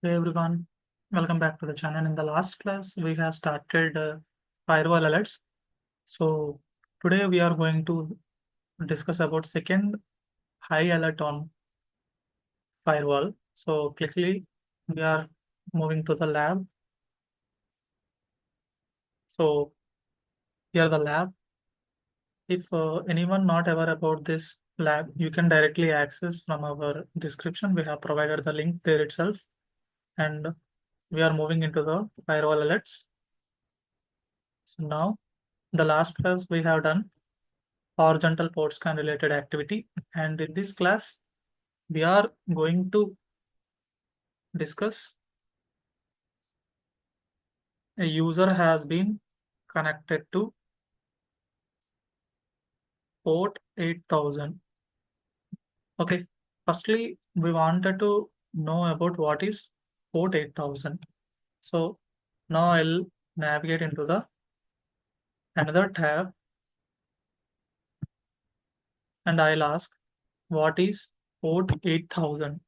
Hey everyone, welcome back to the channel. In the last class, we have started firewall alerts. So today we are going to discuss about second high alert on firewall. So quickly, we are moving to the lab. So here the lab. If anyone not aware about this lab, you can directly access from our description. We have provided the link there itself, and we are moving into the firewall alerts. So now the last class we have done horizontal port scan related activity. And in this class, we are going to discuss a user has been connected to port 8000. Okay, firstly, we wanted to know about what is port 8000. So now I'll navigate into the another tab and I'll ask what is port 8000.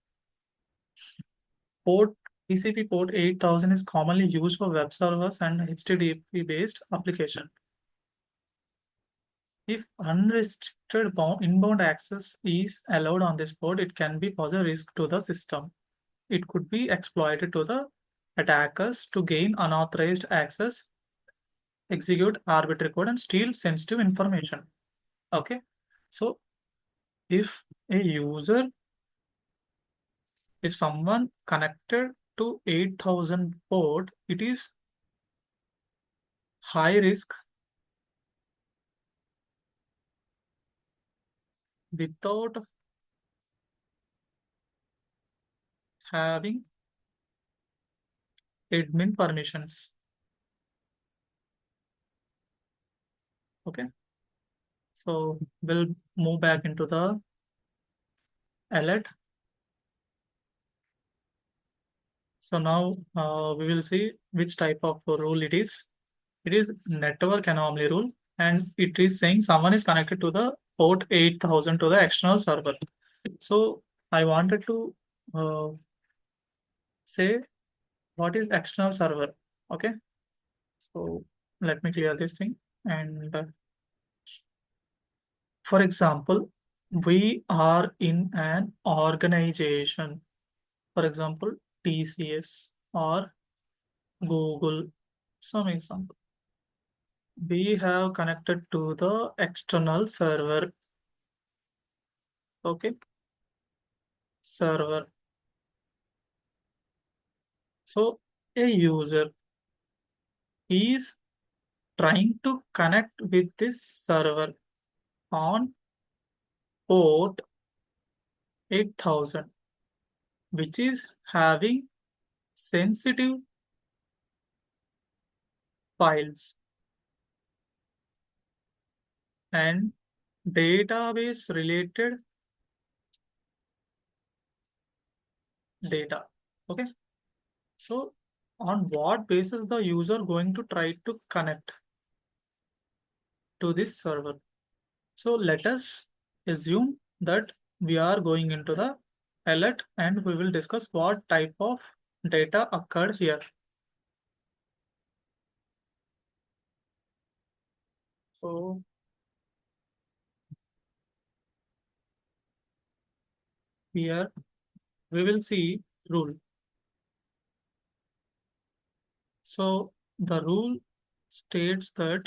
Port TCP port 8000 is commonly used for web servers and HTTP based application. If unrestricted inbound access is allowed on this port, it can pose a risk to the system. It could be exploited to the attackers to gain unauthorized access, execute arbitrary code, and steal sensitive information. Okay, so if a user, if someone connected to 8000 port, it is high risk without having admin permissions. Okay, so we'll move back into the alert. So now we will see which type of rule it is. It is network anomaly rule, and it is saying someone is connected to the port 8000 to the external server. So I wanted to uh, say what is external server. Okay, so let me clear this thing. And for example, we are in an organization. For example, TCS or Google. Some example. We have connected to the external server. Okay, server. So a user is trying to connect with this server on port 8000, which is having sensitive files and database related data. Okay, so on what basis the user going to try to connect to this server? So let us assume that we are going into the alert and we will discuss what type of data occurred here. So here we will see rule. So the rule states that,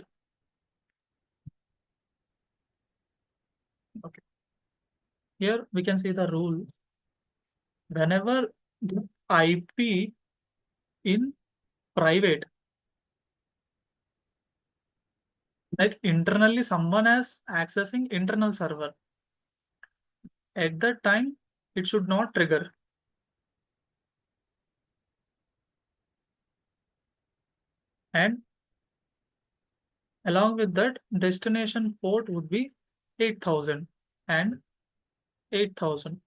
okay, here we can see the rule. Whenever the IP in private, like internally someone is accessing internal server, at that time it should not trigger. And along with that, destination port would be 8000 and 8000.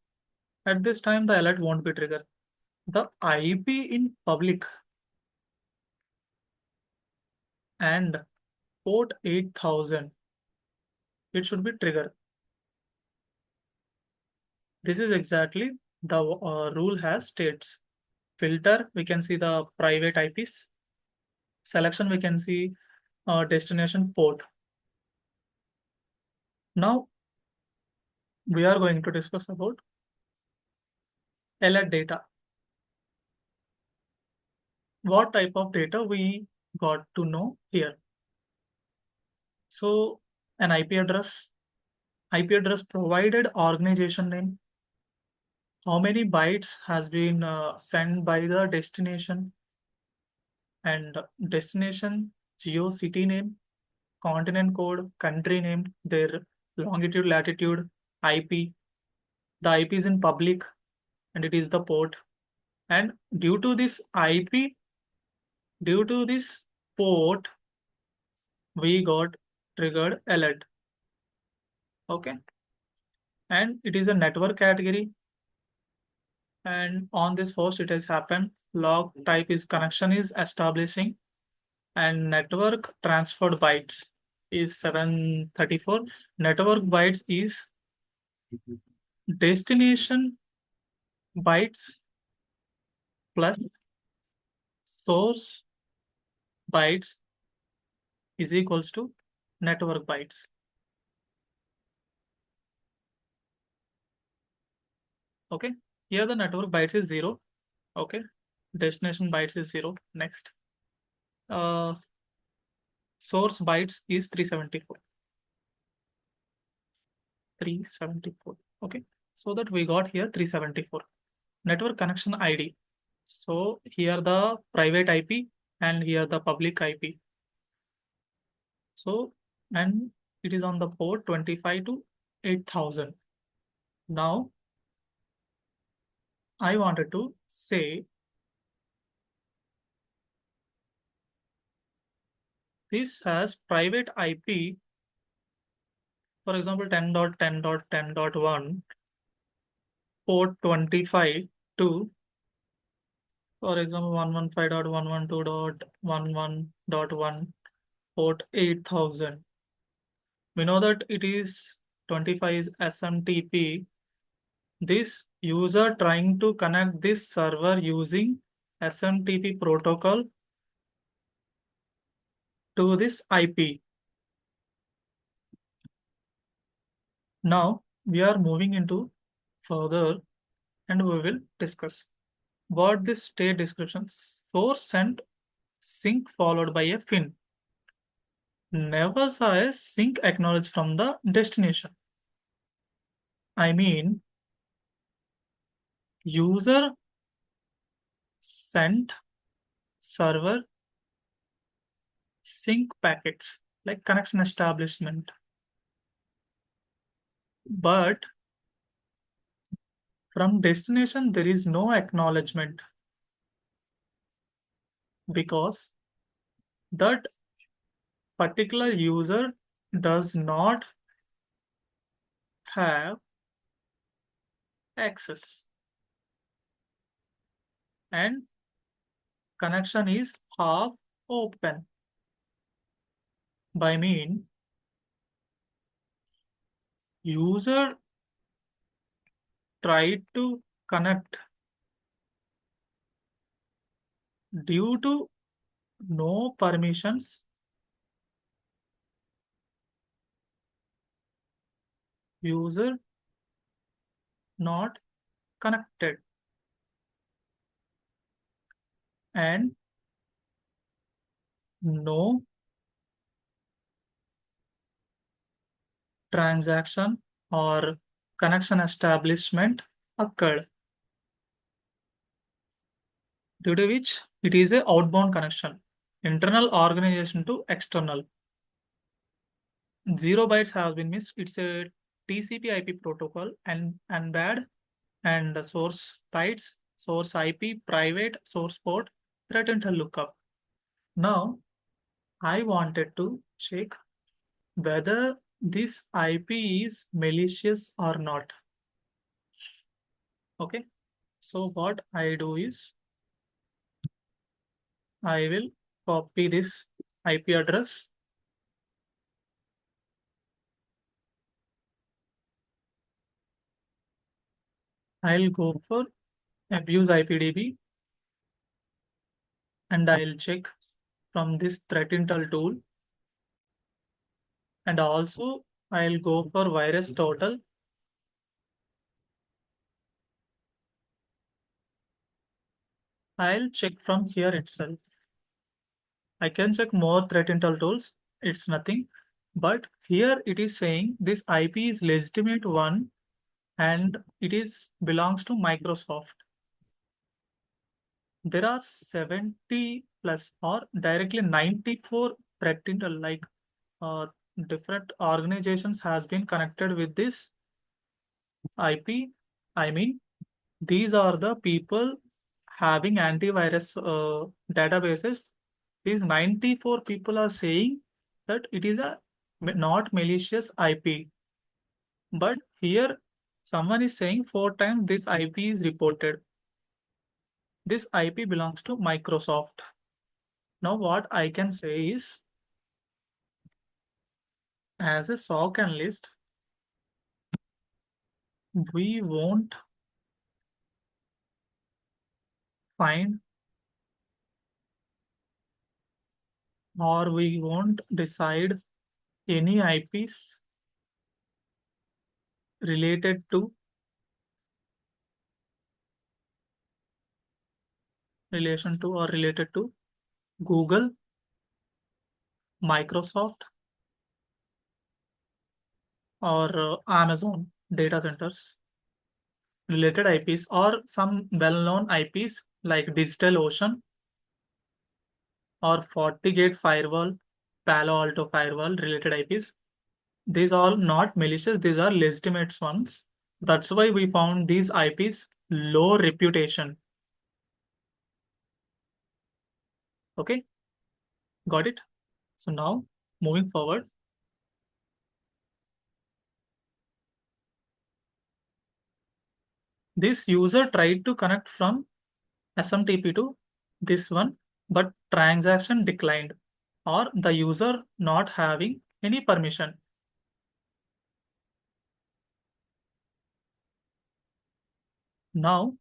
At this time, the alert won't be triggered. The IP in public and port 8000, it should be triggered. This is exactly the rule has states. Filter, we can see the private IPs. Selection, we can see destination port. Now we are going to discuss about alert data. What type of data we got to know here? So an IP address provided organization name, how many bytes has been sent by the destination, and destination geo city name, continent code, country name, their longitude, latitude, IP. The IP is in public and it is the port. And due to this IP, due to this port, we got triggered alert. Okay. And it is a network category. And on this host, it has happened. Log type is connection is establishing, and network transferred bytes is 734. Network bytes is destination bytes plus source bytes is equals to network bytes. Okay, here the network bytes is 0. Okay, destination bytes is 0. Next, source bytes is 374. 374. Okay, so that we got here 374. Network connection ID. So here the private IP and here the public IP. So, and it is on the port 25 to 8000. Now I wanted to say this has private IP, for example 10.10.10.1 port 25 to, for example 115.112.11.1 port 8000. We know that it is 25 is SMTP. This user trying to connect this server using SMTP protocol to this IP. Now we are moving into further and we will discuss what this state description source sent sync followed by a fin. Never saw a sync acknowledged from the destination. I mean, user sent server sync packets like connection establishment. But from destination, there is no acknowledgement because that particular user does not have access and connection is half open. By mean, user tried to connect due to no permissions. User not connected and no transaction or connection establishment occurred, due to which it is a outbound connection, internal organization to external. 0 bytes have been missed. It's a TCP IP protocol and bad and the source bytes, source IP, private, source port, threat intel lookup. Now I wanted to check whether this IP is malicious or not. Okay, so what I do is I will copy this IP address. I'll go for abuse IPDB and I'll check from this threat intel tool, and also I'll go for virus total. I'll check from here itself. I can check more threat intel tools. It's nothing. But here it is saying this IP is legitimate one and it is belongs to Microsoft. There are 70 plus or directly 94 threat intel, like uh, different organizations has been connected with this IP. I mean, these are the people having antivirus databases. These 94 people are saying that it is a not malicious IP. But here someone is saying 4 times this IP is reported. This IP belongs to Microsoft. Now what I can say is, as a SOC analyst, we won't find or we won't decide any IPs related to or related to Google, Microsoft, or Amazon data centers. Related IPs or some well-known IPs like DigitalOcean or FortiGate Firewall, Palo Alto Firewall related IPs. These are not malicious, these are legitimate ones. That's why we found these IPs low reputation. Okay, got it? So now moving forward, this user tried to connect from SMTP to this one, but transaction declined or the user not having any permission. Now,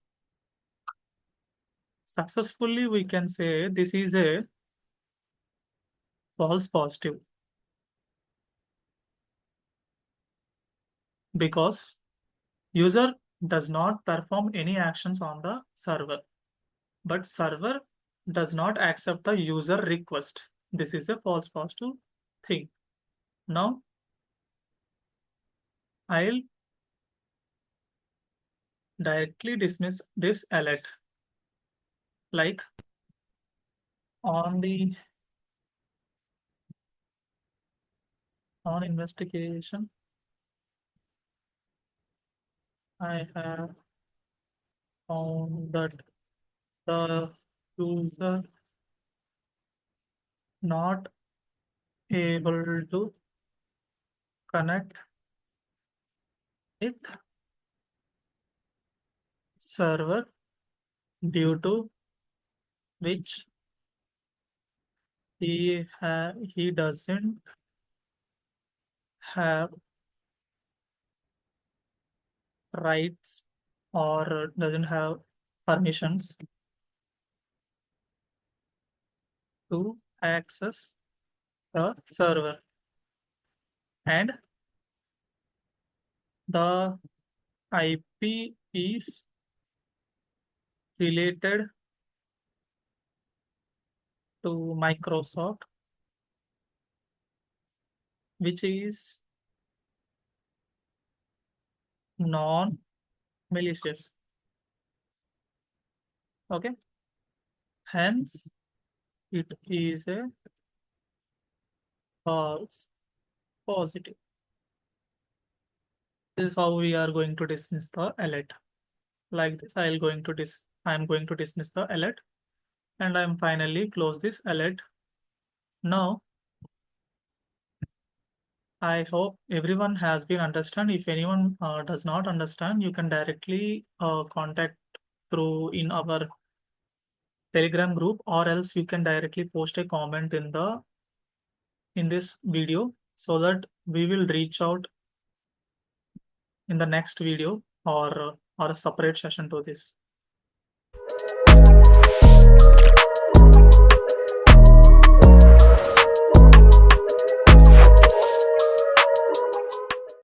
successfully we can say this is a false positive because user does not perform any actions on the server, but server does not accept the user request. This is a false positive thing. Now, I'll directly dismiss this alert. Like on the on investigation, I have found that the user not able to connect with server due to which he doesn't have rights or doesn't have permissions to access the server, and the IP is related to Microsoft, which is non-malicious. Okay, hence it is a false positive. This is how we are going to dismiss the alert. Like this, I'm going to dismiss the alert, and I'm finally close this alert. Now, I hope everyone has been understand. If anyone does not understand, you can directly contact through in our Telegram group, or else you can directly post a comment in this video so that we will reach out in the next video or a separate session to this.